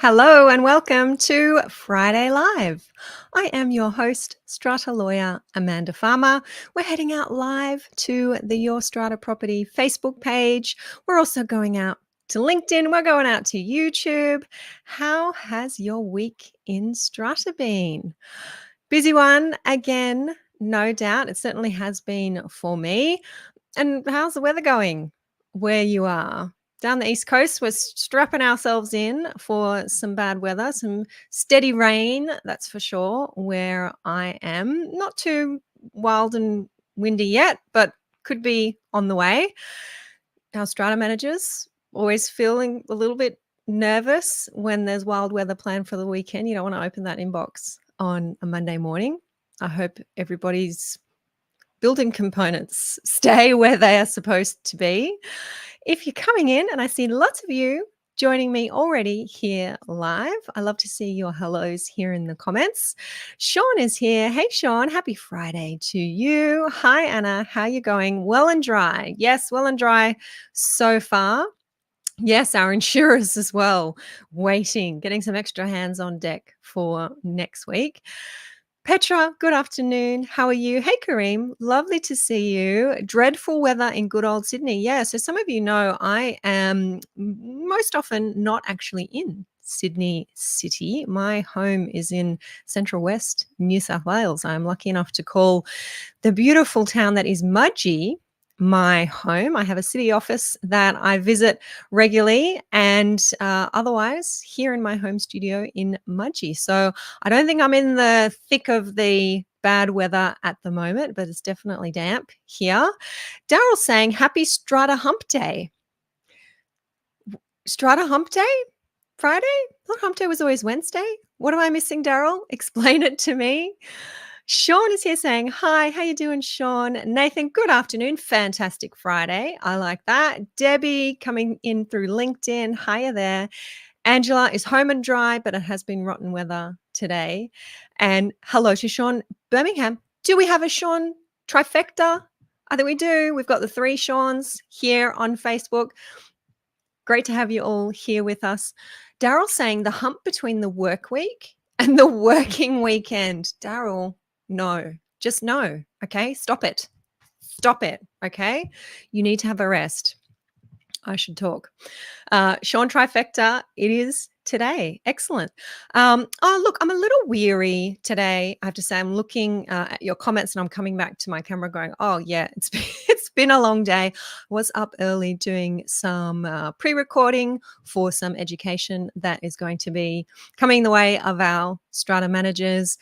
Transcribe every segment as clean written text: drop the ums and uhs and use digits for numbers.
Hello and welcome to Friday Live. I am your host, Strata lawyer Amanda Farmer. We're heading out live to the Your Strata Property Facebook page. We're also going out to LinkedIn. We're going out to YouTube. How has your week in Strata been? Busy one again, no doubt. It certainly has been for me. And how's the weather going where you are? Down the East Coast, we're strapping ourselves in for some bad weather, some steady rain, that's for sure, where I am. Not too wild and windy yet, but could be on the way. Our strata managers always feeling a little bit nervous when there's wild weather planned for the weekend. You don't want to open that inbox on a Monday morning. I hope everybody's building components stay where they are supposed to be. If you're coming in, and I see lots of you joining me already here live, I love to see your hellos here in the comments. Sean is here. Hey, Sean, happy Friday to you. Hi, Anna. How you going? Well and dry. Yes, well and dry so far. Yes, our insurers as well, waiting, getting some extra hands on deck for next week. Petra, good afternoon. How are you? Hey, Kareem. Lovely to see you. Dreadful weather in good old Sydney. Yeah, so some of you know I am most often not actually in Sydney City. My home is in Central West, New South Wales. I'm lucky enough to call the beautiful town that is Mudgee my home. I have a city office that I visit regularly, and otherwise here in my home studio in Mudgee. So I don't think I'm in the thick of the bad weather at the moment, but it's definitely damp here. Daryl's saying happy Strata Hump Day. Strata Hump Day? Friday? I thought Hump Day was always Wednesday. What am I missing, Daryl? Explain it to me. Sean is here saying, hi, how you doing, Sean? Nathan, good afternoon. Fantastic Friday. I like that. Debbie coming in through LinkedIn. Hiya there. Angela is home and dry, but it has been rotten weather today. And hello to Sean Birmingham. Do we have a Sean trifecta? I think we do. We've got the three Seans here on Facebook. Great to have you all here with us. Daryl saying the hump between the work week and the working weekend. Daryl, no, just no. Okay, stop it. Stop it. Okay, you need to have a rest. I should talk. Sean Trifecta, it is today. Excellent. Oh, look, I'm a little weary today. I have to say, I'm looking at your comments and I'm coming back to my camera going, oh, yeah, it's been a long day. I was up early doing some pre-recording for some education that is going to be coming the way of our strata managers.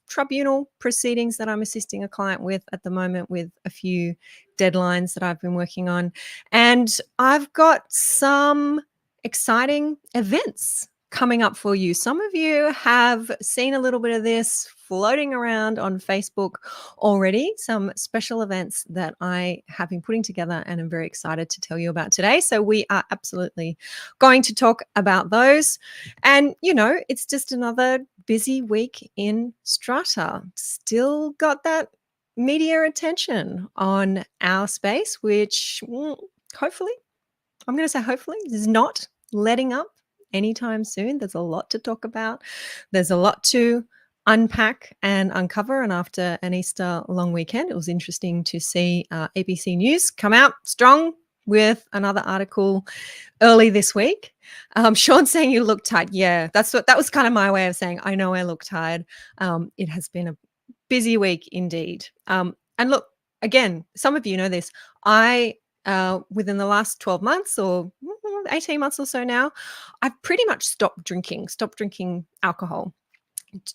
Tribunal proceedings that I'm assisting a client with at the moment with a few deadlines that I've been working on. And I've got some exciting events coming up for you. Some of you have seen a little bit of this floating around on Facebook already, some special events that I have been putting together and I'm very excited to tell you about today. So we are absolutely going to talk about those. And, you know, it's just another busy week in Strata. Still got that media attention on our space, which hopefully, I'm going to say hopefully, is not letting up anytime soon. There's a lot to talk about. There's a lot to unpack and uncover. And after an Easter long weekend, it was interesting to see ABC News come out strong with another article early this week. Sean saying you look tired. Yeah, that was kind of my way of saying I know I look tired. It has been a busy week indeed. And look, again, some of you know this. I within the last 12 months or 18 months or so now, I've pretty much stopped drinking alcohol.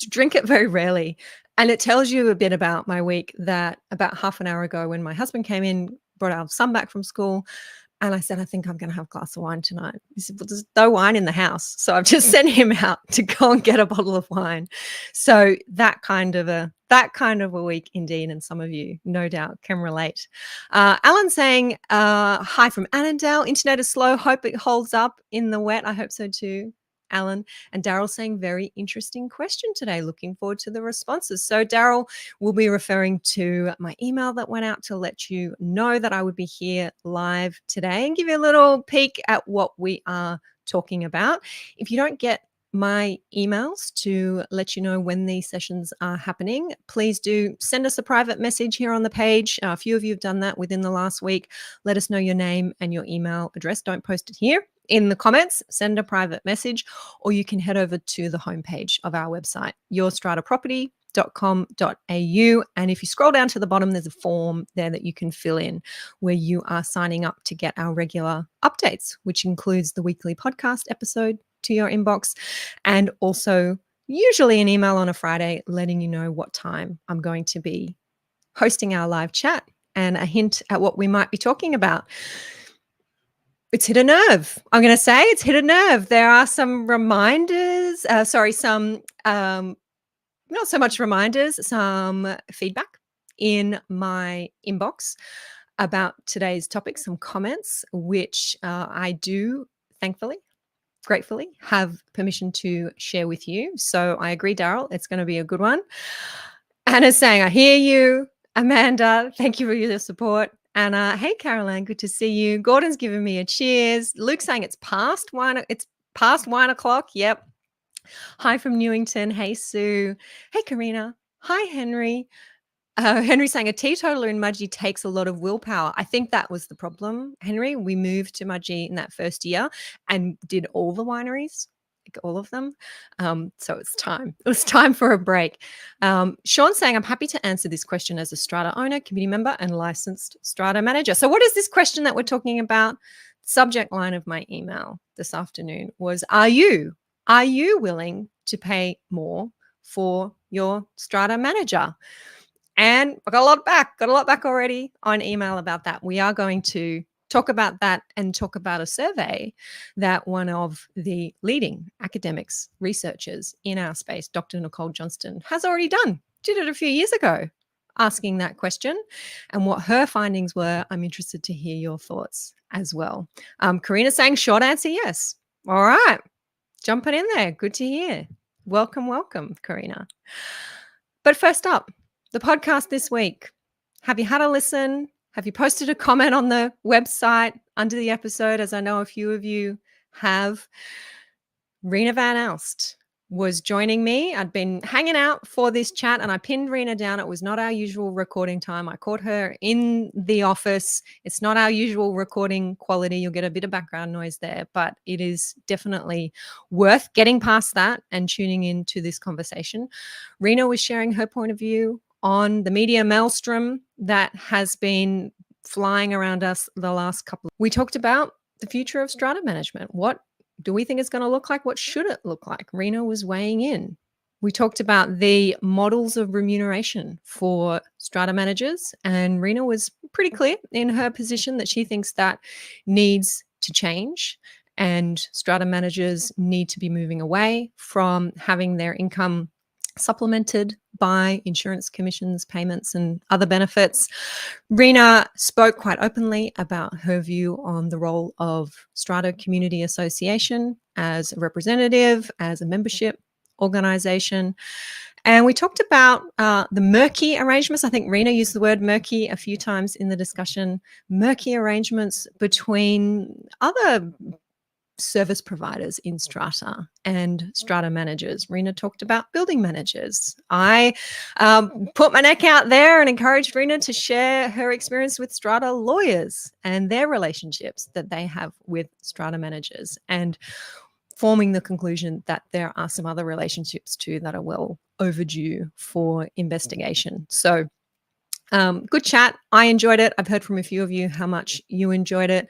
Drink it very rarely. And it tells you a bit about my week that about half an hour ago when my husband came in, brought our son back from school, and I said, I think I'm going to have a glass of wine tonight. He said, well, there's no wine in the house. So I've just sent him out to go and get a bottle of wine. So that kind of a week indeed. And some of you no doubt can relate. Alan saying, hi from Annandale. Internet is slow. Hope it holds up in the wet. I hope so too, Alan. And Daryl saying, very interesting question today. Looking forward to the responses. So Daryl will be referring to my email that went out to let you know that I would be here live today and give you a little peek at what we are talking about. If you don't get my emails to let you know when these sessions are happening, please do send us a private message here on the page. A few of you have done that within the last week. Let us know your name and your email address. Don't post it here in the comments. Send a private message, or you can head over to the homepage of our website, yourstrataproperty.com.au. And if you scroll down to the bottom, there's a form there that you can fill in where you are signing up to get our regular updates, which includes the weekly podcast episode to your inbox, and also usually an email on a Friday letting you know what time I'm going to be hosting our live chat and a hint at what we might be talking about. It's hit a nerve. I'm going to say it's hit a nerve. There are some reminders, not so much reminders, some feedback in my inbox about today's topic, some comments, which I do thankfully, gratefully have permission to share with you. So I agree, Daryl, it's going to be a good one. Anna's saying, I hear you. Amanda, thank you for your support. Anna, hey, Caroline, good to see you. Gordon's giving me a cheers. Luke's saying it's past 1 o'clock. Yep. Hi from Newington. Hey, Sue. Hey, Karina. Hi, Henry. Henry saying a teetotaler in Mudgee takes a lot of willpower. I think that was the problem, Henry. We moved to Mudgee in that first year and did all the wineries, like all of them. So it's time. It was time for a break. Sean saying, I'm happy to answer this question as a Strata owner, committee member, and licensed Strata manager. So what is this question that we're talking about? Subject line of my email this afternoon was, are you willing to pay more for your Strata manager? And I got a lot back already on email about that. We are going to talk about that and talk about a survey that one of the leading academics, researchers in our space, Dr. Nicole Johnston, has already done. Did it a few years ago, asking that question, and what her findings were. I'm interested to hear your thoughts as well. Karina saying short answer, yes. All right. Jumping in there. Good to hear. Welcome, Karina. But first up, the podcast this week. Have you had a listen? Have you posted a comment on the website under the episode, as I know a few of you have? Rena Van Elst was joining me. I'd been hanging out for this chat and I pinned Rena down. It was not our usual recording time. I caught her in the office. It's not our usual recording quality. You'll get a bit of background noise there, but it is definitely worth getting past that and tuning into this conversation. Rena was sharing her point of view on the media maelstrom that has been flying around us the last couple. We talked about the future of strata management. What do we think it's going to look like? What should it look like? Rena was weighing in. We talked about the models of remuneration for strata managers, and Rena was pretty clear in her position that she thinks that needs to change, and strata managers need to be moving away from having their income supplemented by insurance commissions, payments, and other benefits. Rena spoke quite openly about her view on the role of Strata Community Association as a representative, as a membership organization. And we talked about the murky arrangements. I think Rena used the word murky a few times in the discussion. Murky arrangements between other service providers in Strata and Strata managers. Rena talked about building managers. I put my neck out there and encouraged Rena to share her experience with Strata lawyers and their relationships that they have with Strata managers, and forming the conclusion that there are some other relationships too that are well overdue for investigation. So good chat. I enjoyed it. I've heard from a few of you how much you enjoyed it.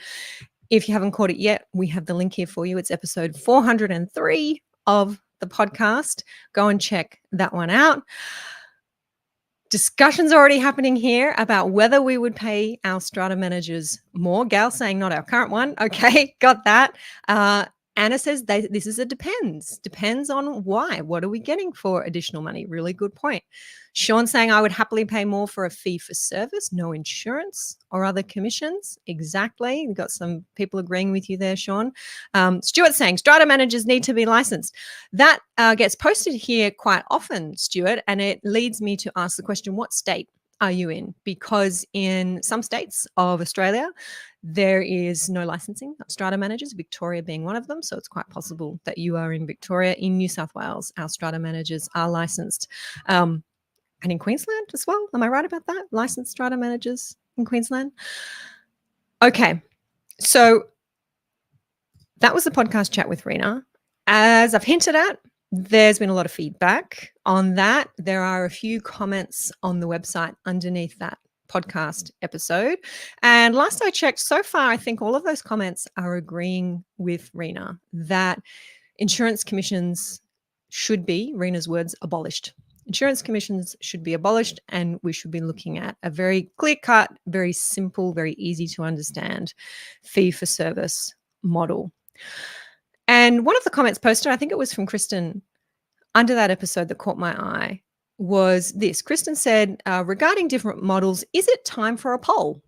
If you haven't caught it yet, we have the link here for you. It's episode 403 of the podcast. Go and check that one out. Discussions already happening here about whether we would pay our strata managers more. Gal saying not our current one. Okay, got that. Anna says this is a depends. Depends on why. What are we getting for additional money? Really good point. Sean saying I would happily pay more for a fee for service, no insurance or other commissions. Exactly. We've got some people agreeing with you there, Sean. Stuart saying strata managers need to be licensed. That gets posted here quite often, Stuart, and it leads me to ask the question, what state are you in? Because in some states of Australia, there is no licensing of strata managers, Victoria being one of them. So it's quite possible that you are in Victoria. In New South Wales, our strata managers are licensed. And in Queensland as well. Am I right about that? Licensed strata managers in Queensland? Okay. So that was the podcast chat with Rena. As I've hinted at, there's been a lot of feedback on that. There are a few comments on the website underneath that podcast episode. And last I checked, so far, I think all of those comments are agreeing with Rena that insurance commissions should be, Rena's words, abolished. Insurance commissions should be abolished, and we should be looking at a very clear-cut, very simple, very easy to understand fee-for-service model. And one of the comments posted, I think it was from Kristen, under that episode that caught my eye, was this. Kristen said, regarding different models, is it time for a poll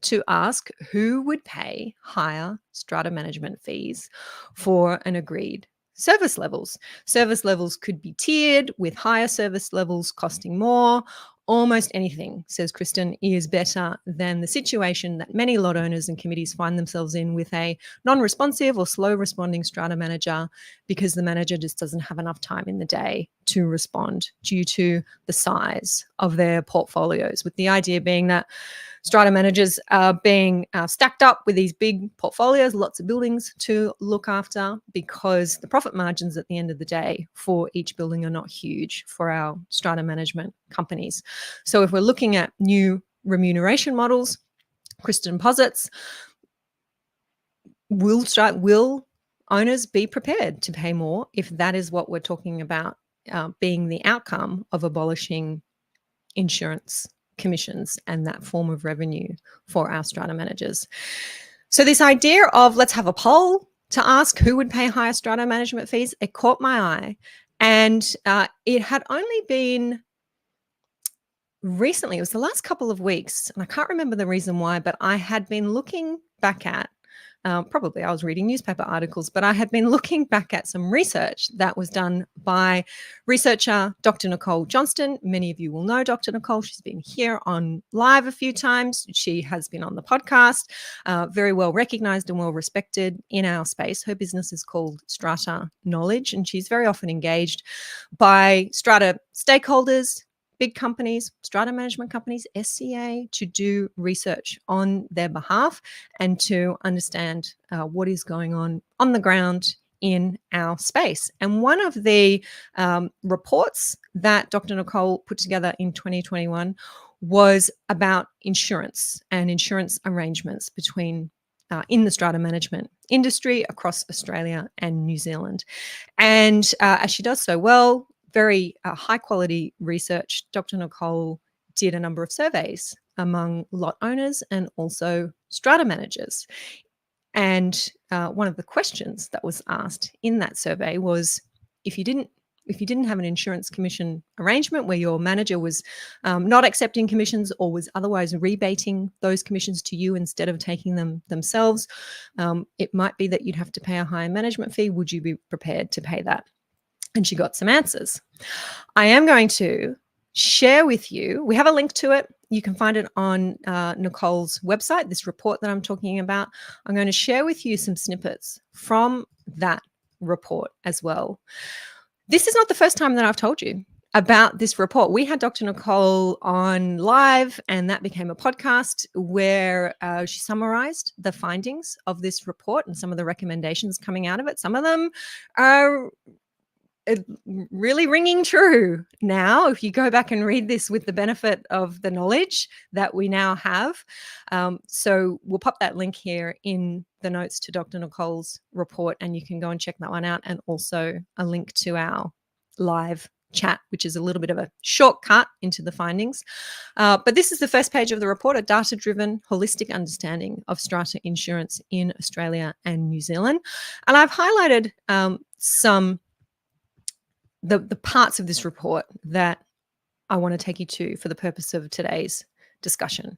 to ask who would pay higher strata management fees for an agreed service levels? Service levels could be tiered, with higher service levels costing more. Almost anything, says Kristen, is better than the situation that many lot owners and committees find themselves in with a non-responsive or slow responding strata manager, because the manager just doesn't have enough time in the day to respond due to the size of their portfolios, with the idea being that strata managers are being stacked up with these big portfolios, lots of buildings to look after, because the profit margins at the end of the day for each building are not huge for our strata management companies. So if we're looking at new remuneration models, Kristen posits, will owners be prepared to pay more if that is what we're talking about being the outcome of abolishing insurance commissions and that form of revenue for our strata managers? So this idea of let's have a poll to ask who would pay higher strata management fees, it caught my eye. And it had only been recently, it was the last couple of weeks, and I can't remember the reason why, but I had been looking back at, probably I was reading newspaper articles, but I had been looking back at some research that was done by researcher Dr. Nicole Johnston. Many of you will know Dr. Nicole. She's been here on live a few times. She has been on the podcast, very well recognized and well respected in our space. Her business is called Strata Knowledge, and she's very often engaged by strata stakeholders, big companies, strata management companies, SCA, to do research on their behalf and to understand what is going on the ground in our space. And one of the reports that Dr. Nicole put together in 2021 was about insurance and insurance arrangements between in the strata management industry across Australia and New Zealand. And as she does so well, very high quality research, Dr. Nicole did a number of surveys among lot owners and also strata managers. And one of the questions that was asked in that survey was, if you didn't have an insurance commission arrangement where your manager was not accepting commissions or was otherwise rebating those commissions to you instead of taking them themselves, it might be that you'd have to pay a higher management fee. Would you be prepared to pay that? And she got some answers. I am going to share with you, we have a link to it. You can find it on Nicole's website, this report that I'm talking about. I'm going to share with you some snippets from that report as well. This is not the first time that I've told you about this report. We had Dr. Nicole on live, and that became a podcast where she summarized the findings of this report and some of the recommendations coming out of it. Some of them are really ringing true now if you go back and read this with the benefit of the knowledge that we now have. So we'll pop that link here in the notes to Dr. Nicole's report, and you can go and check that one out, and also a link to our live chat, which is a little bit of a shortcut into the findings. But this is the first page of the report, a data-driven, holistic understanding of strata insurance in Australia and New Zealand. And I've highlighted some the parts of this report that I want to take you to for the purpose of today's discussion.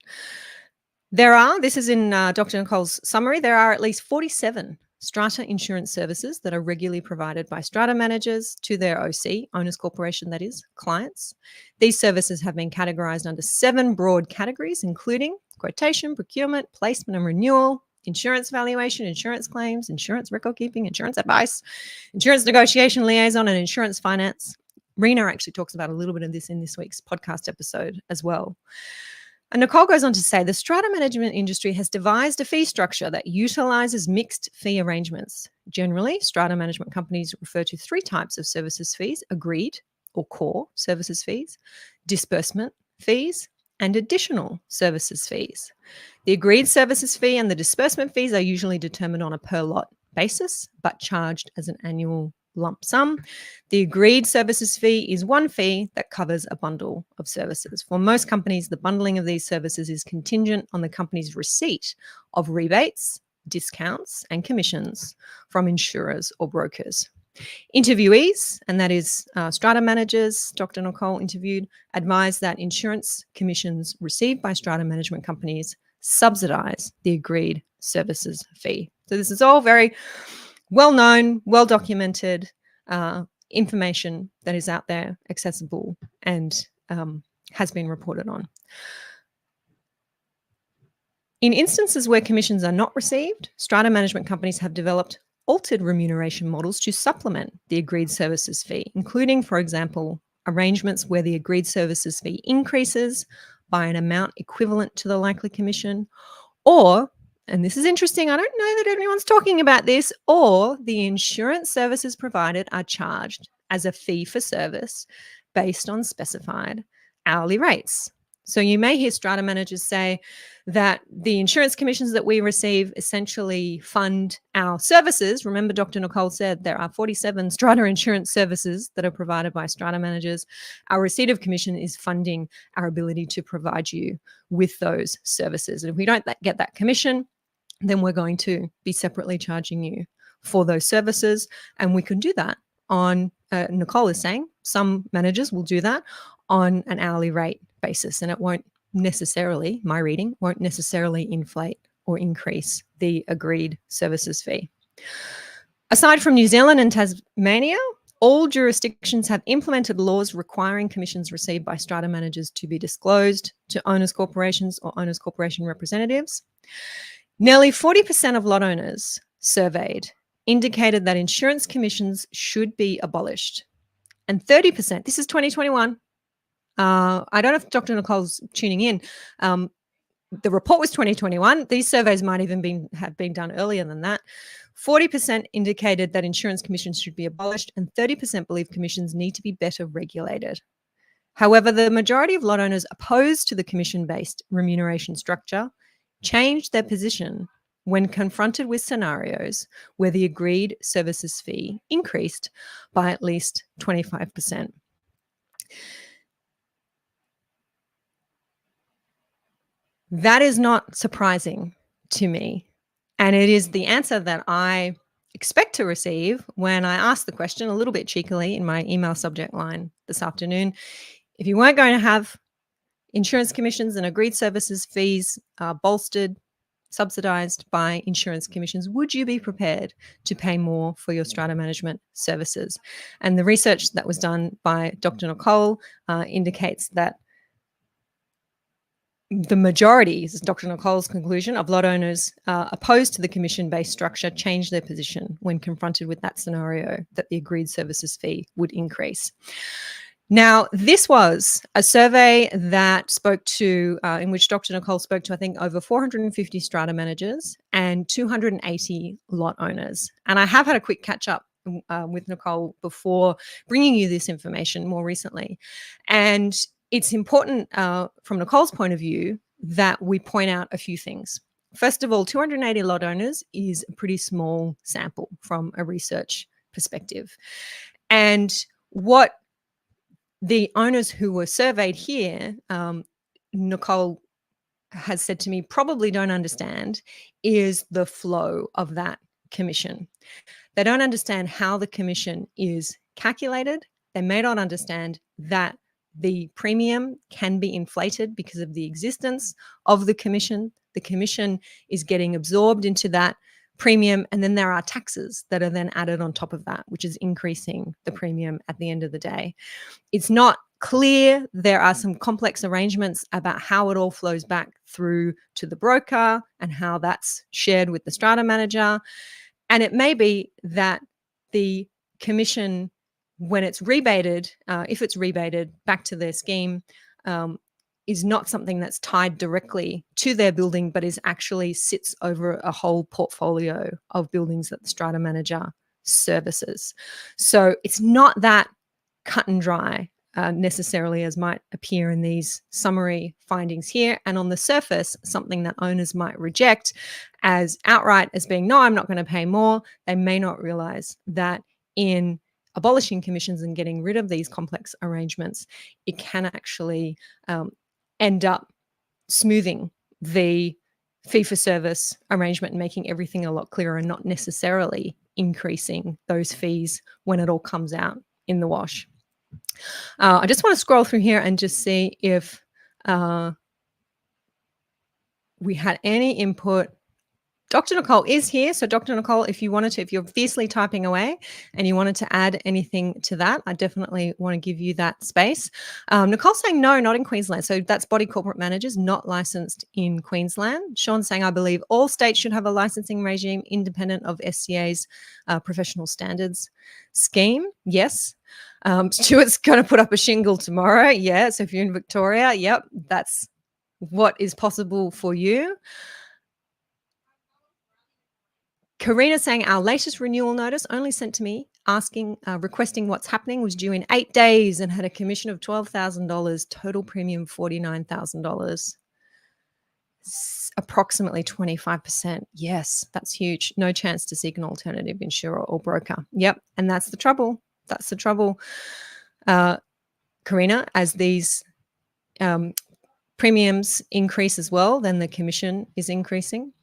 This is in Dr. Nicole's summary, there are at least 47 strata insurance services that are regularly provided by strata managers to their OC, owners corporation that is, clients. These services have been categorized under 7 broad categories, including quotation, procurement, placement and renewal, insurance valuation, insurance claims, insurance record keeping, insurance advice, insurance negotiation liaison, and insurance finance. Rena actually talks about a little bit of this in this week's podcast episode as well. And Nicole goes on to say the strata management industry has devised a fee structure that utilizes mixed fee arrangements. Generally, strata management companies refer to 3 types of services fees: agreed or core services fees, disbursement fees, and additional services fees. The agreed services fee and the disbursement fees are usually determined on a per lot basis, but charged as an annual lump sum. The agreed services fee is one fee that covers a bundle of services. For most companies, the bundling of these services is contingent on the company's receipt of rebates, discounts, and commissions from insurers or brokers. Interviewees, and that is strata managers Dr. Nicole interviewed, advised that insurance commissions received by strata management companies subsidize the agreed services fee. So this is all very well-known, well-documented information that is out there, accessible, and has been reported on. In instances where commissions are not received, strata management companies have developed altered remuneration models to supplement the agreed services fee, including, for example, arrangements where the agreed services fee increases by an amount equivalent to the likely commission, or, and this is interesting, I don't know that anyone's talking about this, or the insurance services provided are charged as a fee for service based on specified hourly rates. So you may hear strata managers say that the insurance commissions that we receive essentially fund our services. Remember, Dr. Nicole said there are 47 strata insurance services that are provided by strata managers. Our receipt of commission is funding our ability to provide you with those services. And if we don't get that commission, then we're going to be separately charging you for those services. And we can do that on, Nicole is saying, some managers will do that on an hourly rate basis, and it won't necessarily, my reading, won't necessarily inflate or increase the agreed services fee. Aside from New Zealand and Tasmania, all jurisdictions have implemented laws requiring commissions received by strata managers to be disclosed to owners corporations or owners corporation representatives. Nearly 40% of lot owners surveyed indicated that insurance commissions should be abolished. And 30%, this is 2021. I don't know if Dr. Nicole's tuning in. The report was 2021. These surveys might even have been done earlier than that. 40% indicated that insurance commissions should be abolished, and 30% believe commissions need to be better regulated. However, the majority of lot owners opposed to the commission-based remuneration structure changed their position when confronted with scenarios where the agreed services fee increased by at least 25%. That is not surprising to me. And it is the answer that I expect to receive when I ask the question a little bit cheekily in my email subject line this afternoon. If you weren't going to have insurance commissions and agreed services fees bolstered, subsidized by insurance commissions, would you be prepared to pay more for your strata management services? And the research that was done by Dr. Nicole indicates that the majority, this is Dr. Nicole's conclusion, of lot owners opposed to the commission-based structure changed their position when confronted with that scenario that the agreed services fee would increase. Now, this was a survey that spoke to, in which Dr. Nicole spoke to, I think, over 450 strata managers and 280 lot owners. And I have had a quick catch up with Nicole before bringing you this information more recently. And it's important from Nicole's point of view that we point out a few things. First of all, 280 lot owners is a pretty small sample from a research perspective. And what the owners who were surveyed here, Nicole has said to me, probably don't understand is the flow of that commission. They don't understand how the commission is calculated. They may not understand that the premium can be inflated because of the existence of the commission. The commission is getting absorbed into that premium, and then there are taxes that are then added on top of that, which is increasing the premium at the end of the day. It's not clear. There are some complex arrangements about how it all flows back through to the broker and how that's shared with the strata manager. And it may be that the commission, when it's rebated, if it's rebated back to their scheme, is not something that's tied directly to their building, but is actually sits over a whole portfolio of buildings that the strata manager services. So it's not that cut and dry necessarily as might appear in these summary findings here. And on the surface, something that owners might reject as outright as being, no, I'm not going to pay more. They may not realize that in abolishing commissions and getting rid of these complex arrangements, it can actually end up smoothing the fee-for-service arrangement and making everything a lot clearer and not necessarily increasing those fees when it all comes out in the wash. I just want to scroll through here and just see if we had any input. Dr. Nicole is here. So Dr. Nicole, if you're fiercely typing away and you wanted to add anything to that, I definitely want to give you that space. Nicole's saying no, not in Queensland. So that's body corporate managers, not licensed in Queensland. Sean's saying, I believe all states should have a licensing regime independent of SCA's professional standards scheme. Yes. Stuart's going to put up a shingle tomorrow. Yeah. So if you're in Victoria, yep, that's what is possible for you. Karina saying our latest renewal notice only sent to me requesting what's happening was due in 8 days and had a commission of $12,000, total premium $49,000. Approximately 25%. Yes, that's huge. No chance to seek an alternative insurer or broker. Yep, and that's the trouble. That's the trouble, Karina. As these premiums increase as well, then the commission is increasing.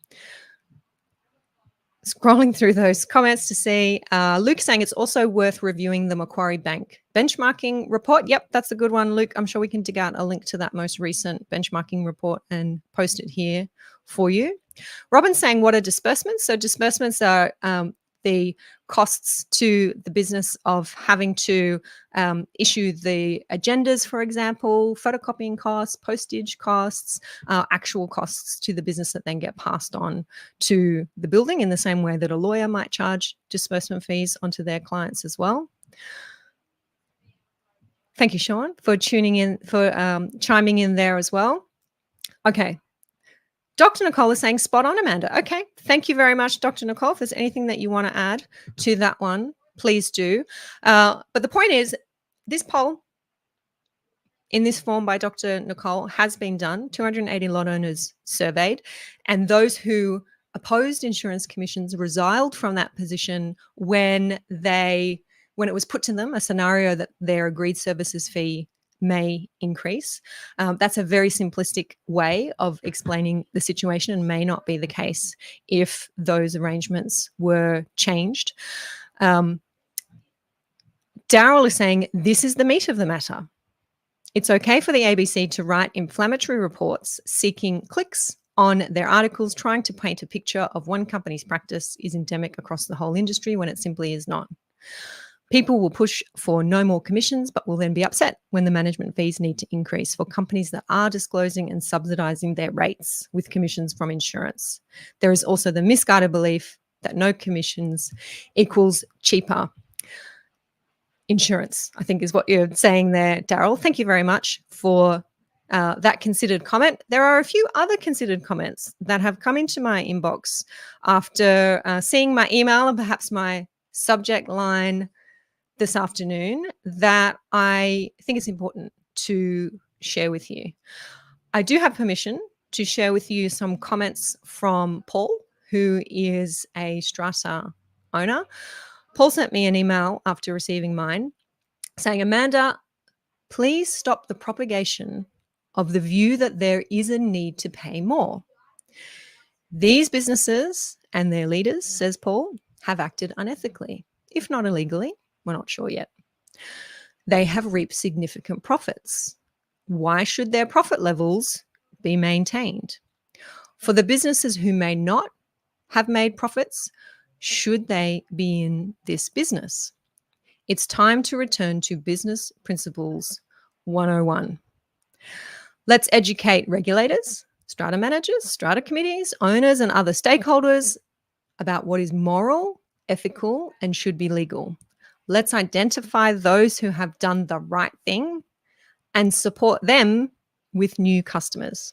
Scrolling through those comments to see Luke saying it's also worth reviewing the Macquarie Bank benchmarking report. Yep, that's a good one, Luke. I'm sure we can dig out a link to that most recent benchmarking report and post it here for you. Robin's saying, what are disbursements? So disbursements are the costs to the business of having to issue the agendas, for example, photocopying costs, postage costs, actual costs to the business that then get passed on to the building in the same way that a lawyer might charge disbursement fees onto their clients as well. Thank you, Sean, for tuning in, for chiming in there as well. Okay. Dr. Nicole is saying spot on, Amanda. Okay. Thank you very much, Dr. Nicole. If there's anything that you want to add to that one, please do. But the point is, this poll in this form by Dr. Nicole has been done, 280 lot owners surveyed, and those who opposed insurance commissions resiled from that position when it was put to them a scenario that their agreed services fee may increase. That's a very simplistic way of explaining the situation and may not be the case if those arrangements were changed. Daryl is saying this is the meat of the matter. It's okay for the ABC to write inflammatory reports seeking clicks on their articles, trying to paint a picture of one company's practice is endemic across the whole industry when it simply is not. People will push for no more commissions, but will then be upset when the management fees need to increase for companies that are disclosing and subsidizing their rates with commissions from insurance. There is also the misguided belief that no commissions equals cheaper insurance, I think is what you're saying there, Daryl. Thank you very much for that considered comment. There are a few other considered comments that have come into my inbox after seeing my email and perhaps my subject line this afternoon that I think it's important to share with you. I do have permission to share with you some comments from Paul, who is a Strata owner. Paul sent me an email after receiving mine saying, Amanda, please stop the propagation of the view that there is a need to pay more. These businesses and their leaders, says Paul, have acted unethically, if not illegally. We're not sure yet. They have reaped significant profits. Why should their profit levels be maintained? For the businesses who may not have made profits? Should they be in this business? It's time to return to Business Principles 101. Let's educate regulators, strata managers, strata committees, owners, and other stakeholders about what is moral, ethical, and should be legal. Let's identify those who have done the right thing and support them with new customers.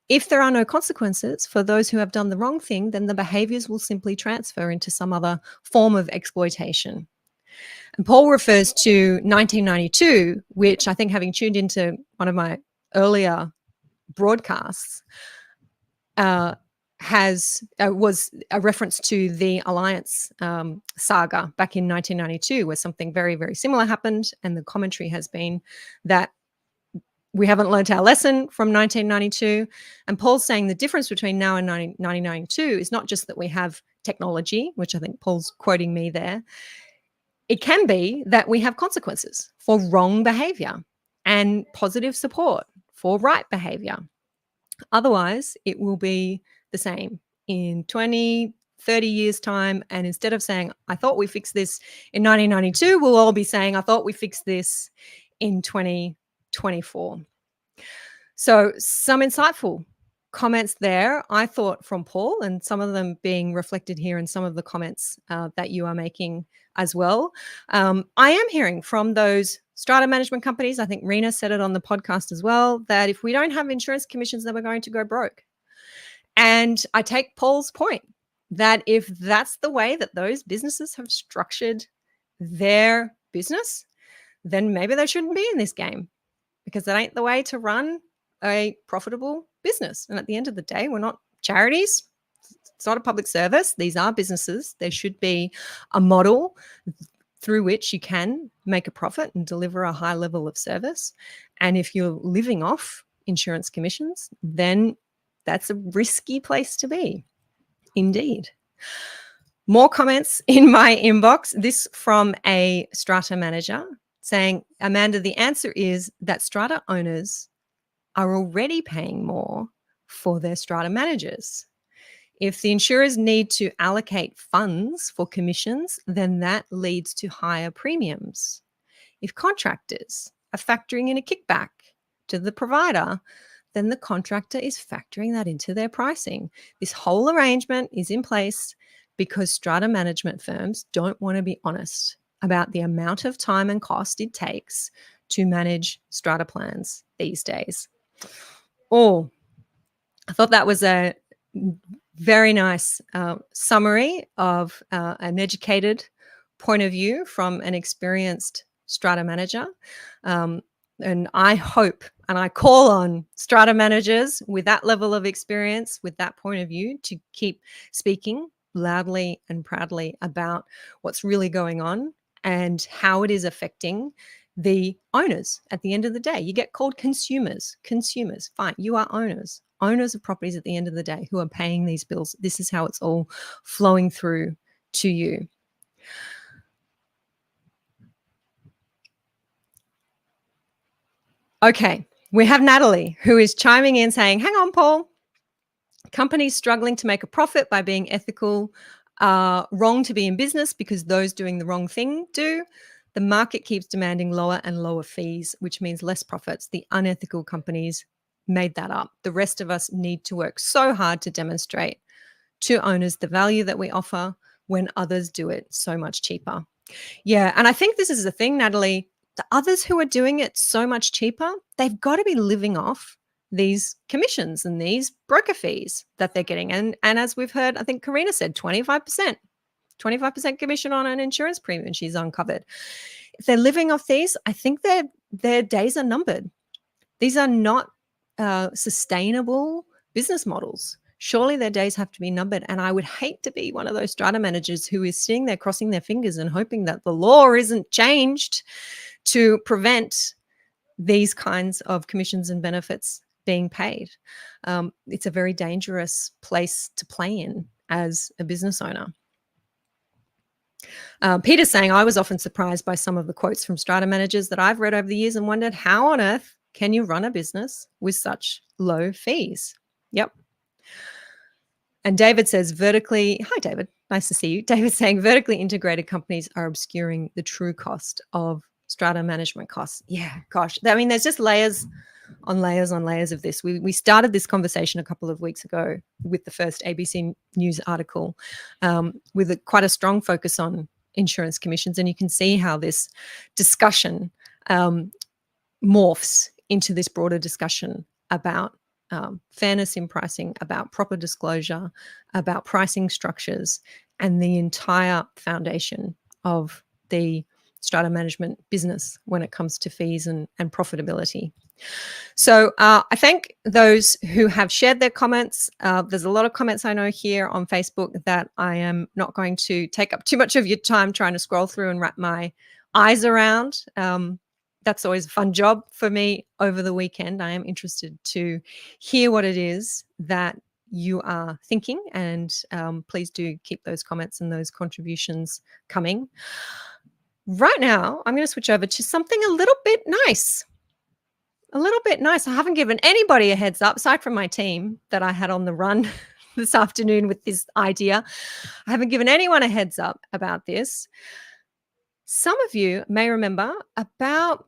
If there are no consequences for those who have done the wrong thing, then the behaviors will simply transfer into some other form of exploitation. And Paul refers to 1992, which I think, having tuned into one of my earlier broadcasts, was a reference to the Alliance saga back in 1992, where something very, very similar happened. And the commentary has been that we haven't learned our lesson from 1992. And Paul's saying the difference between now and 1992 is not just that we have technology, which I think Paul's quoting me there. It can be that we have consequences for wrong behavior and positive support for right behavior. Otherwise, it will be the same in 20, 30 years' time. And instead of saying, I thought we fixed this in 1992, we'll all be saying, I thought we fixed this in 2024. So some insightful comments there, I thought, from Paul, and some of them being reflected here in some of the comments that you are making as well. I am hearing from those strata management companies, I think Rena said it on the podcast as well, that if we don't have insurance commissions, then we're going to go broke. And I take Paul's point that if that's the way that those businesses have structured their business, then maybe they shouldn't be in this game, because that ain't the way to run a profitable business. And at the end of the day, we're not charities. It's not a public service. These are businesses. There should be a model through which you can make a profit and deliver a high level of service. And if you're living off insurance commissions, then that's a risky place to be. Indeed. More comments in my inbox. This from a strata manager saying, Amanda, the answer is that strata owners are already paying more for their strata managers. If the insurers need to allocate funds for commissions, then that leads to higher premiums. If contractors are factoring in a kickback to the provider, then the contractor is factoring that into their pricing. This whole arrangement is in place because strata management firms don't want to be honest about the amount of time and cost it takes to manage strata plans these days. Oh, I thought that was a very nice summary of an educated point of view from an experienced strata manager. And I hope and I call on strata managers with that level of experience, with that point of view, to keep speaking loudly and proudly about what's really going on and how it is affecting the owners. At the end of the day, you get called consumers. Consumers, fine. You are owners of properties at the end of the day who are paying these bills. This is how it's all flowing through to you. Okay, we have Natalie, who is chiming in saying, hang on, Paul. Companies struggling to make a profit by being ethical are wrong to be in business because those doing the wrong thing do. The market keeps demanding lower and lower fees, which means less profits. The unethical companies made that up. The rest of us need to work so hard to demonstrate to owners the value that we offer when others do it so much cheaper. Yeah, and I think this is the thing, Natalie. The others who are doing it so much cheaper, they've got to be living off these commissions and these broker fees that they're getting. And as we've heard, I think Karina said 25%. 25% commission on an insurance premium she's uncovered. If they're living off these, I think their days are numbered. These are not sustainable business models. Surely their days have to be numbered. And I would hate to be one of those strata managers who is sitting there crossing their fingers and hoping that the law isn't changed to prevent these kinds of commissions and benefits being paid. It's a very dangerous place to play in as a business owner. Peter's saying, I was often surprised by some of the quotes from strata managers that I've read over the years and wondered, how on earth can you run a business with such low fees? Yep. And David says hi, David. Nice to see you. David's saying vertically integrated companies are obscuring the true cost of strata management costs. Yeah, gosh. I mean, there's just layers on layers on layers of this. We started this conversation a couple of weeks ago with the first ABC News article with quite a strong focus on insurance commissions. And you can see how this discussion morphs into this broader discussion about fairness in pricing, about proper disclosure, about pricing structures, and the entire foundation of the strata management business when it comes to fees and profitability. So I thank those who have shared their comments. There's a lot of comments I know here on Facebook that I am not going to take up too much of your time trying to scroll through and wrap my eyes around. That's always a fun job for me over the weekend. I am interested to hear what it is that you are thinking, and please do keep those comments and those contributions coming. Right now, I'm going to switch over to something a little bit nice. I haven't given anybody a heads up, aside from my team that I had on the run this afternoon with this idea. I haven't given anyone a heads up about this. Some of you may remember about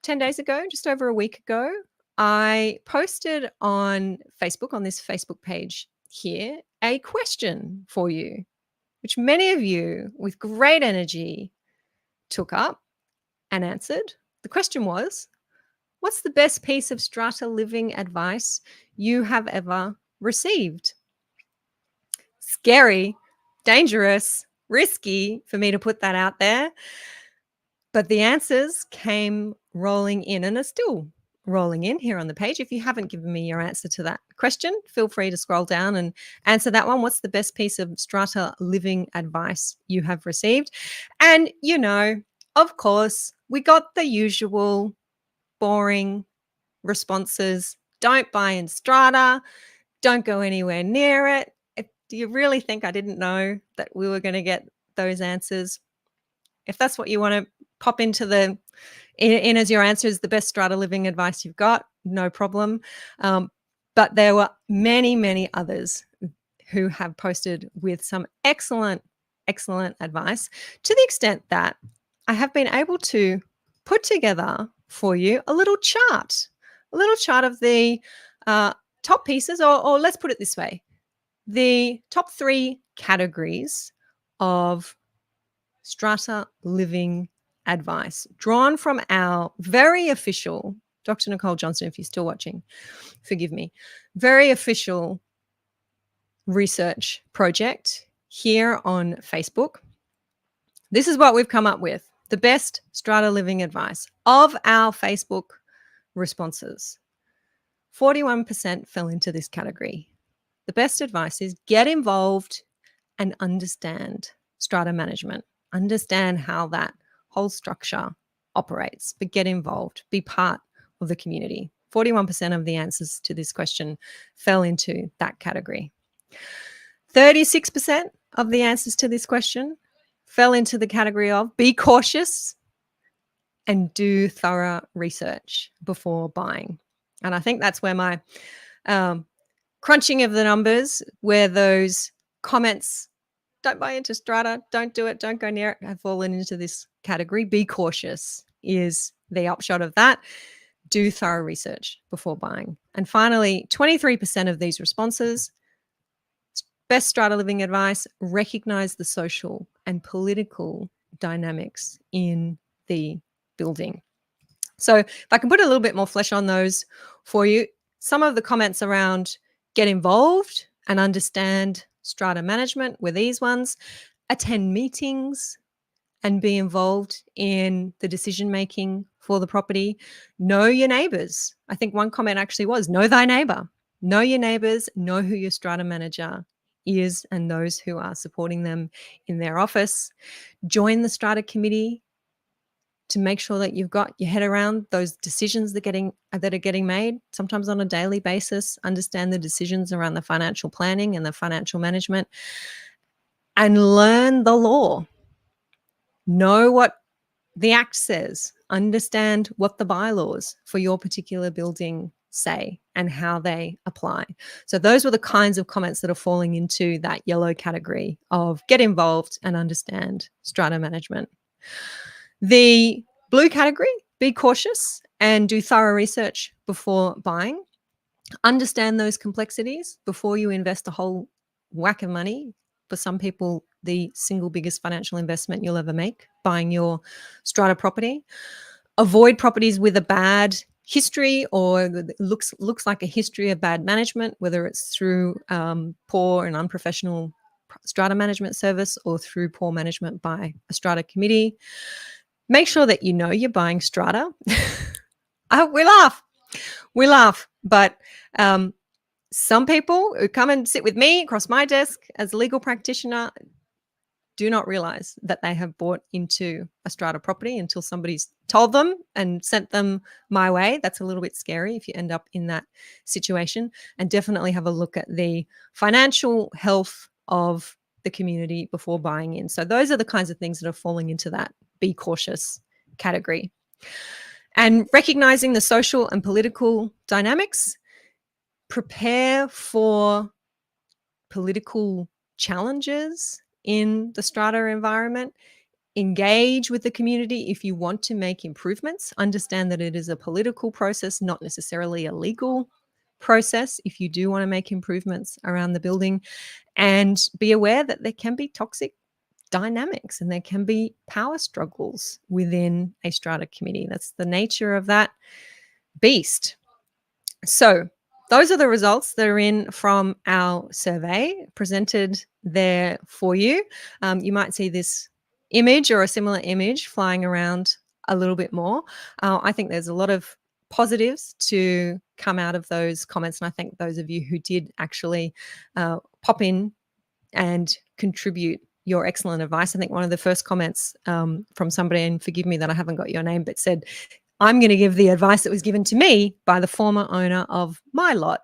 10 days ago, just over a week ago, I posted on Facebook, on this Facebook page here, a question for you, which many of you with great energy took up and answered. The question was, what's the best piece of strata living advice you have ever received? Scary, dangerous, risky for me to put that out there. But the answers came rolling in and are still rolling in here on the page. If you haven't given me your answer to that question, feel free to scroll down and answer that one. What's the best piece of strata living advice you have received? And, of course, we got the usual boring responses. Don't buy in strata. Don't go anywhere near it. Do you really think I didn't know that we were going to get those answers? If that's what you want to pop into in as your answer is the best strata living advice you've got, no problem. But there were many, many others who have posted with some excellent advice, to the extent that I have been able to put together for you a little chart of the top pieces, or let's put it this way, the top 3 categories of strata living advice, drawn from our very official, Dr. Nicole Johnson, if you're still watching, forgive me, very official research project here on Facebook. This is what we've come up with, the best strata living advice of our Facebook responses. 41% fell into this category. The best advice is get involved and understand strata management. Understand how that whole structure operates, but get involved, be part of the community. 41% of the answers to this question fell into that category. 36% of the answers to this question fell into the category of be cautious and do thorough research before buying. And I think that's where my crunching of the numbers, where those comments, don't buy into strata, don't do it, don't go near it, have fallen into this category. Be cautious is the upshot of that. Do thorough research before buying. And finally, 23% of these responses, best strata living advice, recognize the social and political dynamics in the building. So if I can put a little bit more flesh on those for you, some of the comments around get involved and understand strata management were these ones. Attend meetings and be involved in the decision making for the property. Know your neighbors. I think one comment actually was know thy neighbor. Know your neighbors, know who your strata manager is and those who are supporting them in their office. Join the strata committee to make sure that you've got your head around those decisions that are getting made, sometimes on a daily basis. Understand the decisions around the financial planning and the financial management, and learn the law. Know what the Act says. Understand what the bylaws for your particular building say and how they apply. So those were the kinds of comments that are falling into that yellow category of get involved and understand strata management. The blue category, be cautious and do thorough research before buying. Understand those complexities before you invest a whole whack of money. For some people, the single biggest financial investment you'll ever make, buying your strata property. Avoid properties with a bad history or looks like a history of bad management, whether it's through poor and unprofessional strata management service or through poor management by a strata committee. Make sure that you know you're buying strata. We laugh, but some people who come and sit with me across my desk as a legal practitioner do not realize that they have bought into a strata property until somebody's told them and sent them my way. That's a little bit scary if you end up in that situation. And definitely have a look at the financial health of the community before buying in. So those are the kinds of things that are falling into that be cautious category. And recognizing the social and political dynamics, prepare for political challenges in the strata environment. Engage with the community if you want to make improvements. Understand that it is a political process, not necessarily a legal process if you do want to make improvements around the building. And be aware that there can be toxic dynamics and there can be power struggles within a strata committee. That's the nature of that beast. So those are the results that are in from our survey presented there for you. You might see this image or a similar image flying around a little bit more. I think there's a lot of positives to come out of those comments. And I thank those of you who did actually pop in and contribute your excellent advice. I think one of the first comments from somebody, and forgive me that I haven't got your name, but said, I'm going to give the advice that was given to me by the former owner of my lot,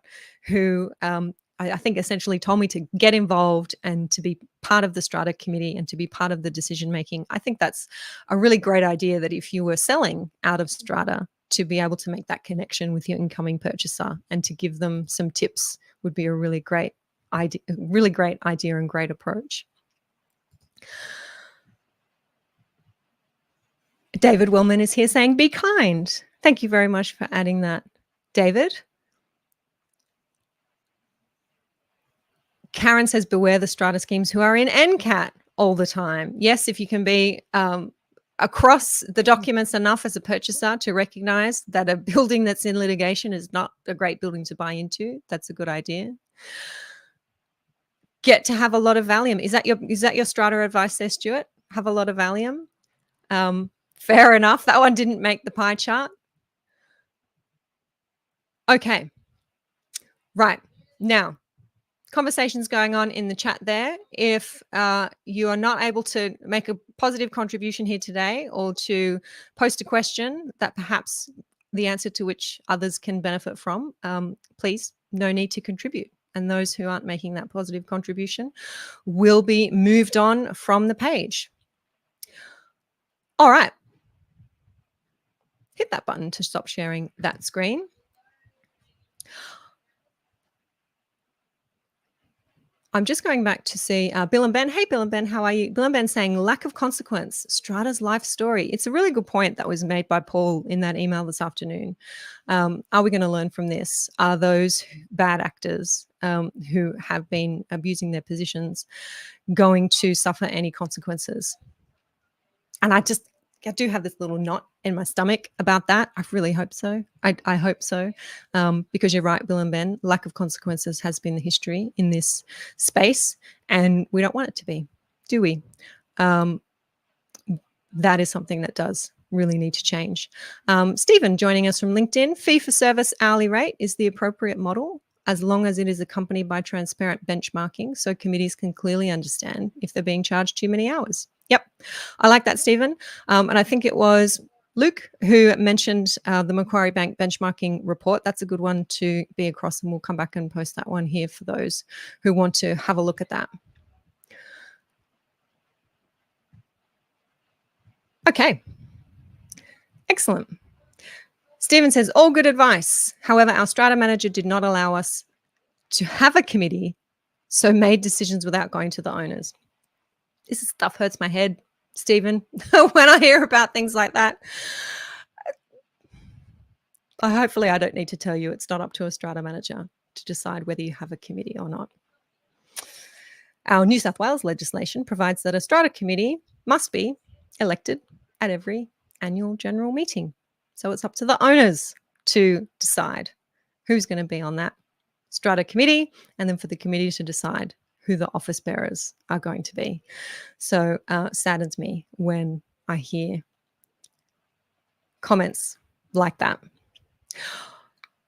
who I think essentially told me to get involved and to be part of the strata committee and to be part of the decision making. I think that's a really great idea, that if you were selling out of strata, to be able to make that connection with your incoming purchaser and to give them some tips would be a really great idea and great approach. David Wellman is here saying, be kind. Thank you very much for adding that, David. Karen says, beware the strata schemes who are in NCAT all the time. Yes, if you can be across the documents enough as a purchaser to recognize that a building that's in litigation is not a great building to buy into, that's a good idea. Get to have a lot of Valium. Is that your strata advice there, Stuart? Have a lot of Valium? Fair enough. That one didn't make the pie chart. Okay. Right. Now, conversations going on in the chat there. If you are not able to make a positive contribution here today, or to post a question that perhaps the answer to which others can benefit from, please, no need to contribute. And those who aren't making that positive contribution will be moved on from the page. All right. Hit that button to stop sharing that screen. I'm just going back to see Bill and Ben. Hey, Bill and Ben, how are you? Bill and Ben saying lack of consequence, Strata's life story. It's a really good point that was made by Paul in that email this afternoon. Are we going to learn from this? Are those bad actors who have been abusing their positions going to suffer any consequences? And I do have this little knot in my stomach about that. I really hope so. I hope so. Because you're right, Bill and Ben, lack of consequences has been the history in this space, and we don't want it to be, do we? That is something that does really need to change. Stephen joining us from LinkedIn. Fee for service hourly rate is the appropriate model, as long as it is accompanied by transparent benchmarking, so committees can clearly understand if they're being charged too many hours. Yep, I like that, Stephen. And I think it was Luke who mentioned the Macquarie Bank benchmarking report. That's a good one to be across, and we'll come back and post that one here for those who want to have a look at that. Okay, excellent. Stephen says, all good advice. However, our strata manager did not allow us to have a committee, so made decisions without going to the owners. This stuff hurts my head, Stephen, when I hear about things like that. Hopefully I don't need to tell you it's not up to a strata manager to decide whether you have a committee or not. Our New South Wales legislation provides that a strata committee must be elected at every annual general meeting. So it's up to the owners to decide who's going to be on that strata committee, and then for the committee to decide who the office bearers are going to be. So saddens me when I hear comments like that.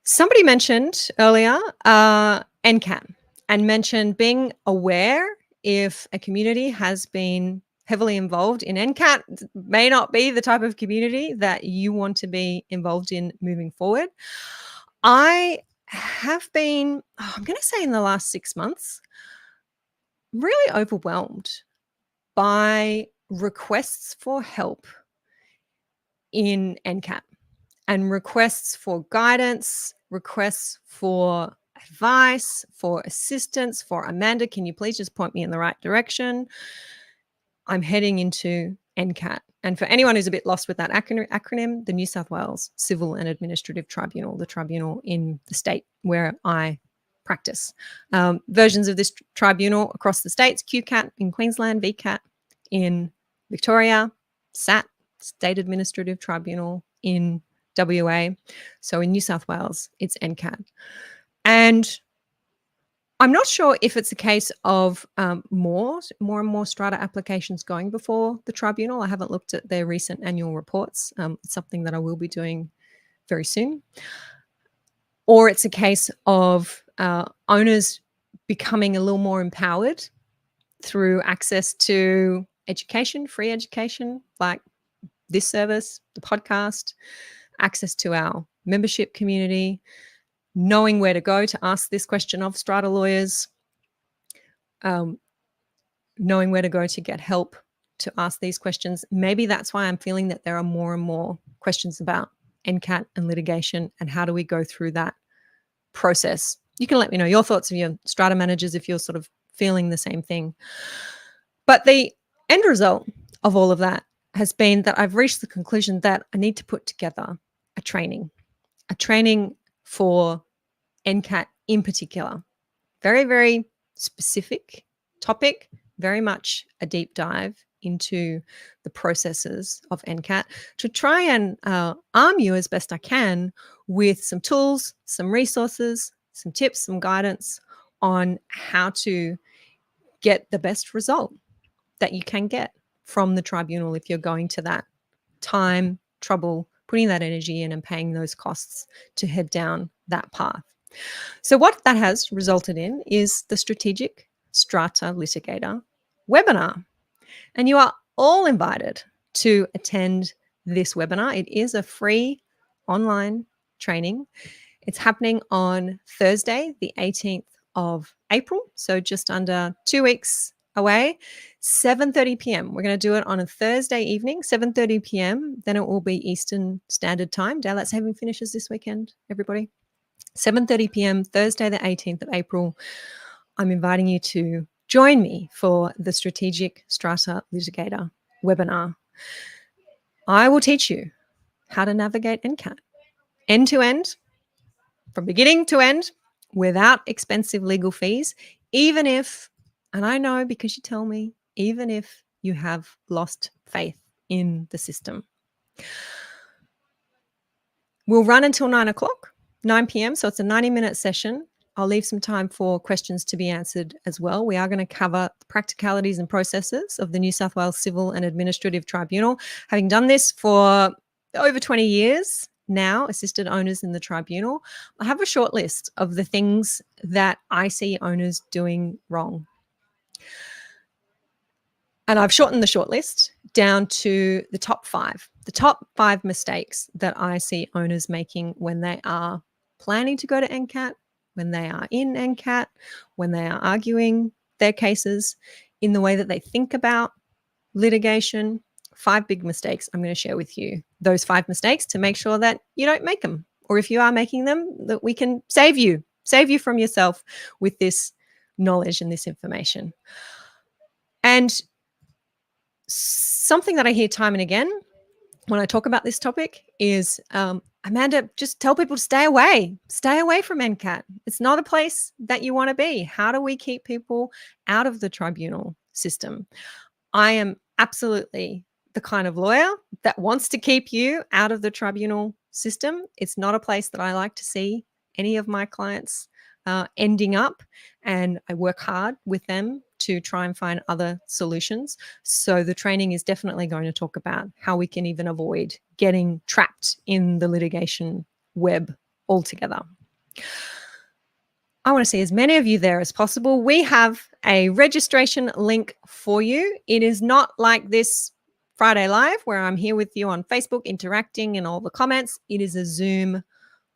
Somebody mentioned earlier NCAT and mentioned being aware if a community has been heavily involved in NCAT may not be the type of community that you want to be involved in moving forward. I have been, I'm going to say in the last 6 months, really overwhelmed by requests for help in NCAT and requests for guidance, requests for advice, for assistance, for Amanda, can you please just point me in the right direction? I'm heading into NCAT. And for anyone who's a bit lost with that acronym, the New South Wales Civil and Administrative Tribunal, the tribunal in the state where I practice. Versions of this tribunal across the states: QCAT in Queensland, VCAT in Victoria, SAT, State Administrative Tribunal in WA. So in New South Wales, it's NCAT. And I'm not sure if it's a case of more and more strata applications going before the tribunal. I haven't looked at their recent annual reports. It's something that I will be doing very soon. Or it's a case of owners becoming a little more empowered through access to education, free education, like this service, the podcast, access to our membership community, knowing where to go to ask this question of strata lawyers, knowing where to go to get help to ask these questions. Maybe that's why I'm feeling that there are more and more questions about NCAT and litigation and how do we go through that process. You can let me know your thoughts of your strata managers if you're sort of feeling the same thing. But the end result of all of that has been that I've reached the conclusion that I need to put together a training for NCAT in particular. Very, very specific topic, very much a deep dive into the processes of NCAT to try and arm you as best I can with some tools, some resources, some tips, some guidance on how to get the best result that you can get from the tribunal if you're going to that time, trouble, putting that energy in and paying those costs to head down that path. So what that has resulted in is the Strategic Strata Litigator webinar. And you are all invited to attend this webinar. It is a free online training. It's happening on Thursday, the 18th of April, so just under 2 weeks away, 7:30 p.m. We're going to do it on a Thursday evening, 7:30 p.m. Then it will be Eastern Standard Time. Daylight saving finishes this weekend, everybody. 7:30 p.m. Thursday, the 18th of April. I'm inviting you to join me for the Strategic Strata Litigator webinar. I will teach you how to navigate NCAT end to end, from beginning to end, without expensive legal fees, even if, and I know because you tell me, even if you have lost faith in the system. We'll run until 9 p.m. So it's a 90-minute session. I'll leave some time for questions to be answered as well. We are going to cover the practicalities and processes of the New South Wales Civil and Administrative Tribunal. Having done this for over 20 years now, assisted owners in the tribunal, I have a short list of the things that I see owners doing wrong. And I've shortened the short list down to the top 5 mistakes that I see owners making when they are planning to go to NCAT, when they are in NCAT, when they are arguing their cases, in the way that they think about litigation, 5 big mistakes I'm going to share with you. Those 5 mistakes to make sure that you don't make them. Or if you are making them, that we can save you from yourself with this knowledge and this information. And something that I hear time and again when I talk about this topic is, Amanda, just tell people to stay away from NCAT. It's not a place that you want to be. How do we keep people out of the tribunal system? I am absolutely the kind of lawyer that wants to keep you out of the tribunal system. It's not a place that I like to see any of my clients ending up, and I work hard with them to try and find other solutions. So the training is definitely going to talk about how we can even avoid getting trapped in the litigation web altogether. I want to see as many of you there as possible. We have a registration link for you. It is not like this Friday Live where I'm here with you on Facebook interacting in all the comments. It is a Zoom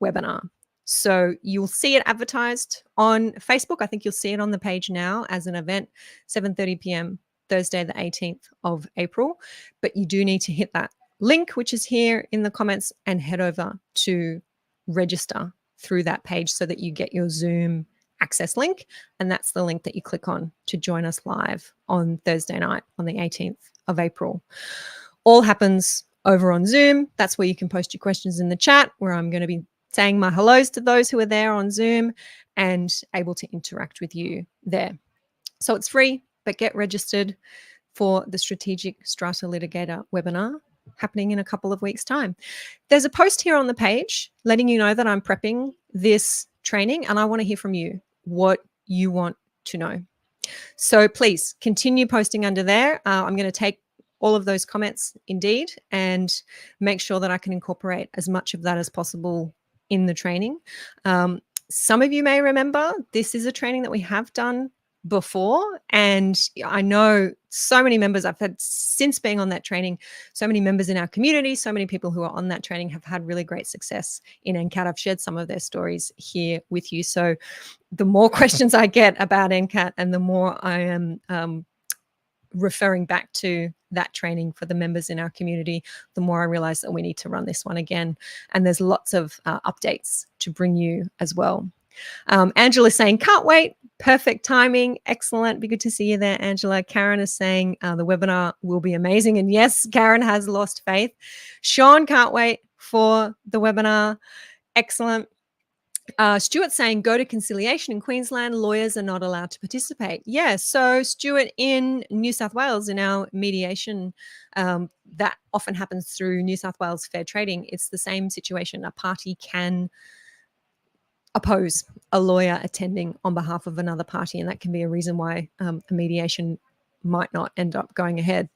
webinar. So you'll see it advertised on Facebook. I think you'll see it on the page now as an event, 7:30 p.m. Thursday, the 18th of April. But you do need to hit that link, which is here in the comments, and head over to register through that page so that you get your Zoom access link. And that's the link that you click on to join us live on Thursday night on the 18th of April. All happens over on Zoom. That's where you can post your questions in the chat, where I'm going to be saying my hellos to those who are there on Zoom and able to interact with you there. So it's free, but get registered for the Strategic Strata Litigator webinar happening in a couple of weeks' time. There's a post here on the page letting you know that I'm prepping this training, and I want to hear from you what you want to know. So please continue posting under there. I'm going to take all of those comments indeed and make sure that I can incorporate as much of that as possible in the training. Some of you may remember this is a training that we have done before, and I know so many members I've had since being on that training, so many members in our community, so many people who are on that training have had really great success in NCAT. I've shared some of their stories here with you. So the more questions I get about NCAT and the more I am referring back to that training for the members in our community, the more I realize that we need to run this one again. And there's lots of updates to bring you as well. Angela's saying, can't wait. Perfect timing. Excellent. Be good to see you there, Angela. Karen is saying the webinar will be amazing. And yes, Karen has lost faith. Sean can't wait for the webinar. Excellent. Stuart saying, go to conciliation in Queensland, lawyers are not allowed to participate. Yeah, so Stuart, in New South Wales, in our mediation, that often happens through New South Wales Fair Trading. It's the same situation. A party can oppose a lawyer attending on behalf of another party, and that can be a reason why a mediation might not end up going ahead.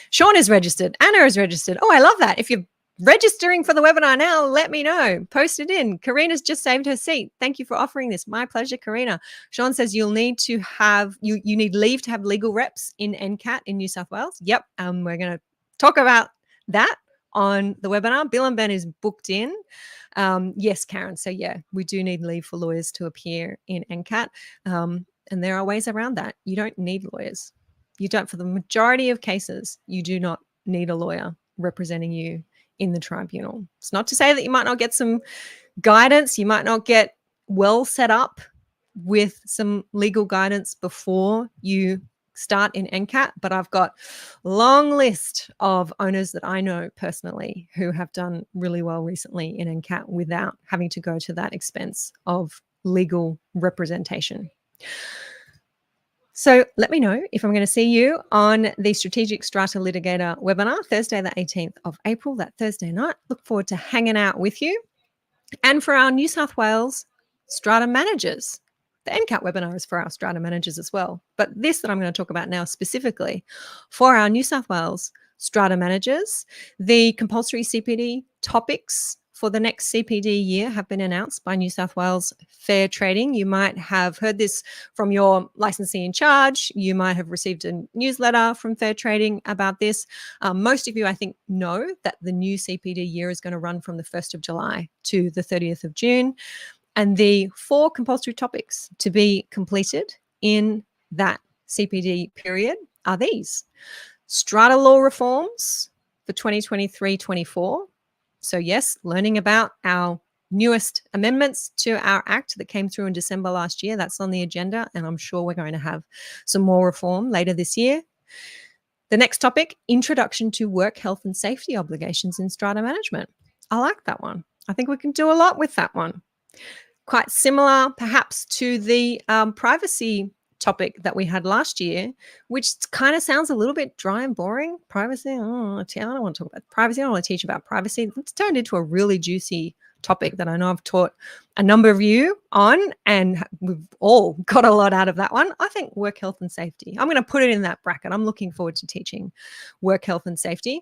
Sean is registered. Anna is registered. Oh, I love that. If you're registering for the webinar now, let me know. Post it in. Karina's just saved her seat. Thank you for offering this. My pleasure, Karina. Sean says you'll need to have, you need leave to have legal reps in NCAT in New South Wales. Yep. We're going to talk about that on the webinar. Bill and Ben is booked in. Yes, Karen. So yeah, we do need leave for lawyers to appear in NCAT. And there are ways around that. You don't need lawyers. You don't, for the majority of cases, you do not need a lawyer representing you in the tribunal. It's not to say that you might not get some guidance. You might not get well set up with some legal guidance before you start in NCAT, but I've got a long list of owners that I know personally who have done really well recently in NCAT without having to go to that expense of legal representation. So let me know if I'm going to see you on the Strategic Strata Litigator webinar, Thursday, the 18th of April, that Thursday night. Look forward to hanging out with you. And for our New South Wales Strata managers, the NCAT webinar is for our Strata managers as well. But this that I'm going to talk about now specifically for our New South Wales Strata managers, the compulsory CPD topics for the next CPD year have been announced by New South Wales Fair Trading. You might have heard this from your licensee in charge. You might have received a newsletter from Fair Trading about this. Most of you, I think, know that the new CPD year is going to run from the 1st of July to the 30th of June. And the 4 compulsory topics to be completed in that CPD period are these: strata law reforms, for 2023-24. So yes, learning about our newest amendments to our act that came through in December last year. That's on the agenda, and I'm sure we're going to have some more reform later this year. The next topic, introduction to work health and safety obligations in strata management. I like that one. I think we can do a lot with that one. Quite similar, perhaps, to the privacy topic that we had last year, which kind of sounds a little bit dry and boring. Privacy, I don't want to talk about privacy. I don't want to teach about privacy. It's turned into a really juicy topic that I know I've taught a number of you on, and we've all got a lot out of that one. I think work health and safety, I'm going to put it in that bracket. I'm looking forward to teaching work health and safety.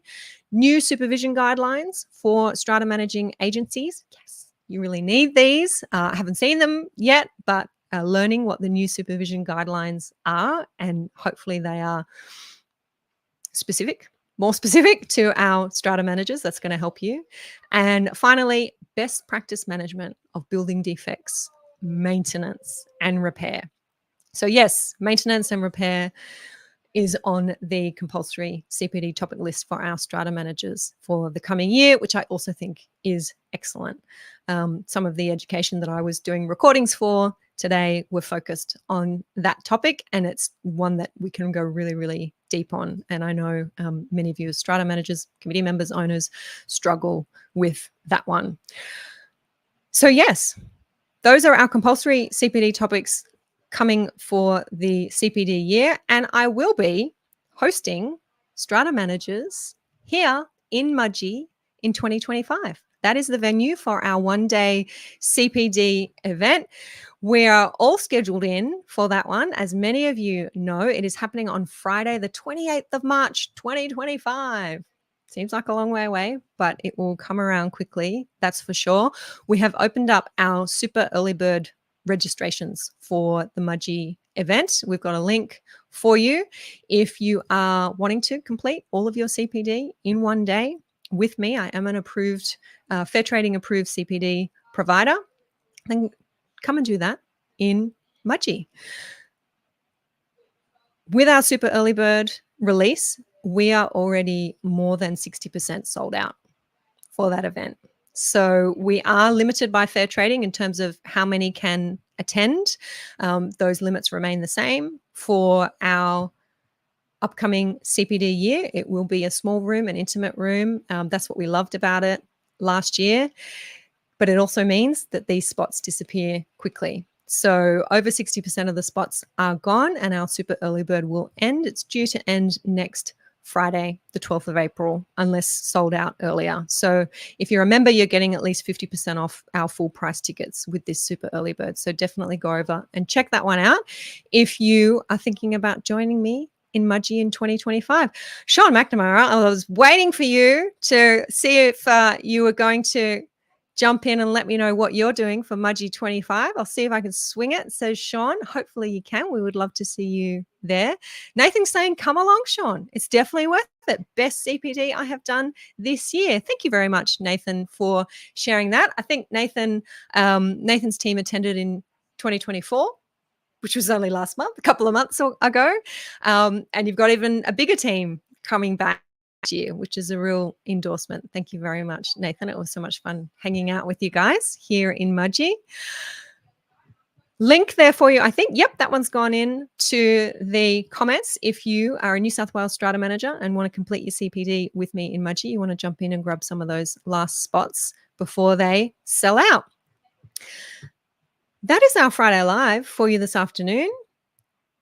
New supervision guidelines for strata managing agencies. Yes, you really need these. I haven't seen them yet, but learning what the new supervision guidelines are, and hopefully they are more specific to our strata managers. That's going to help you. And finally, best practice management of building defects, maintenance and repair. So yes, maintenance and repair is on the compulsory CPD topic list for our strata managers for the coming year, which I also think is excellent. Some of the education that I was doing recordings for today were focused on that topic, and it's one that we can go really, really deep on. And I know many of you as strata managers, committee members, owners struggle with that one. So yes, those are our compulsory CPD topics coming for the CPD year. And I will be hosting strata managers here in Mudgee in 2025. That is the venue for our one-day CPD event. We are all scheduled in for that one. As many of you know, it is happening on Friday, the 28th of March, 2025. Seems like a long way away, but it will come around quickly, that's for sure. We have opened up our super early bird registrations for the Mudgee event. We've got a link for you. If you are wanting to complete all of your CPD in one day with me, I am an approved, fair trading approved CPD provider, then come and do that in Mudgee. With our super early bird release, we are already more than 60% sold out for that event. So we are limited by fair trading in terms of how many can attend. Those limits remain the same. For our upcoming CPD year, it will be a small room, an intimate room. That's what we loved about it last year. But it also means that these spots disappear quickly. So over 60% of the spots are gone, and our super early bird will end. It's due to end next Friday, the 12th of April, unless sold out earlier. So if you're a member, you're getting at least 50% off our full price tickets with this super early bird. So definitely go over and check that one out if you are thinking about joining me in Mudgee in 2025. Sean McNamara, I was waiting for you to see if you were going to jump in and let me know what you're doing for Mudgee 25. I'll see if I can swing it, says Sean. Hopefully you can. We would love to see you there. Nathan's saying, come along, Sean. It's definitely worth it. Best CPD I have done this year. Thank you very much, Nathan, for sharing that. I think Nathan's team attended in 2024, which was only last month, a couple of months ago. And you've got even a bigger team coming back year, which is a real endorsement. Thank you very much, Nathan. It was so much fun hanging out with you guys here in Mudgee. Link there for you, I think. Yep, that one's gone in to the comments. If you are a New South Wales strata manager and want to complete your CPD with me in Mudgee, you want to jump in and grab some of those last spots before they sell out. That is our Friday Live for you this afternoon.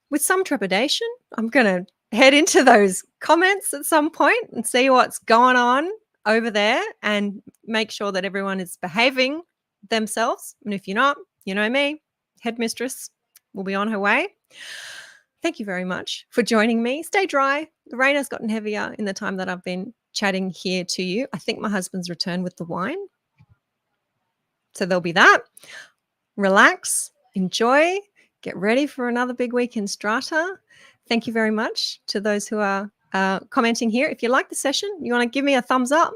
With some trepidation, I'm going to head into those comments at some point and see what's going on over there and make sure that everyone is behaving themselves. And if you're not, you know me, headmistress will be on her way. Thank you very much for joining me. Stay dry. The rain has gotten heavier in the time that I've been chatting here to you. I think my husband's returned with the wine. So there'll be that. Relax, enjoy, get ready for another big week in Strata. Thank you very much to those who are commenting here. If you like the session, you want to give me a thumbs up,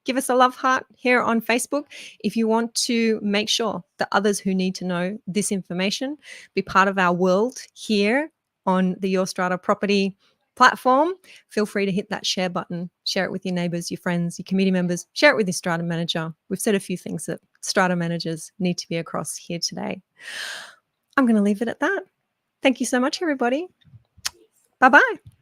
give us a love heart here on Facebook. If you want to make sure that others who need to know this information be part of our world here on the Your Strata Property platform, feel free to hit that share button. Share it with your neighbours, your friends, your committee members. Share it with your Strata manager. We've said a few things that Strata managers need to be across here today. I'm going to leave it at that. Thank you so much, everybody. Bye-bye.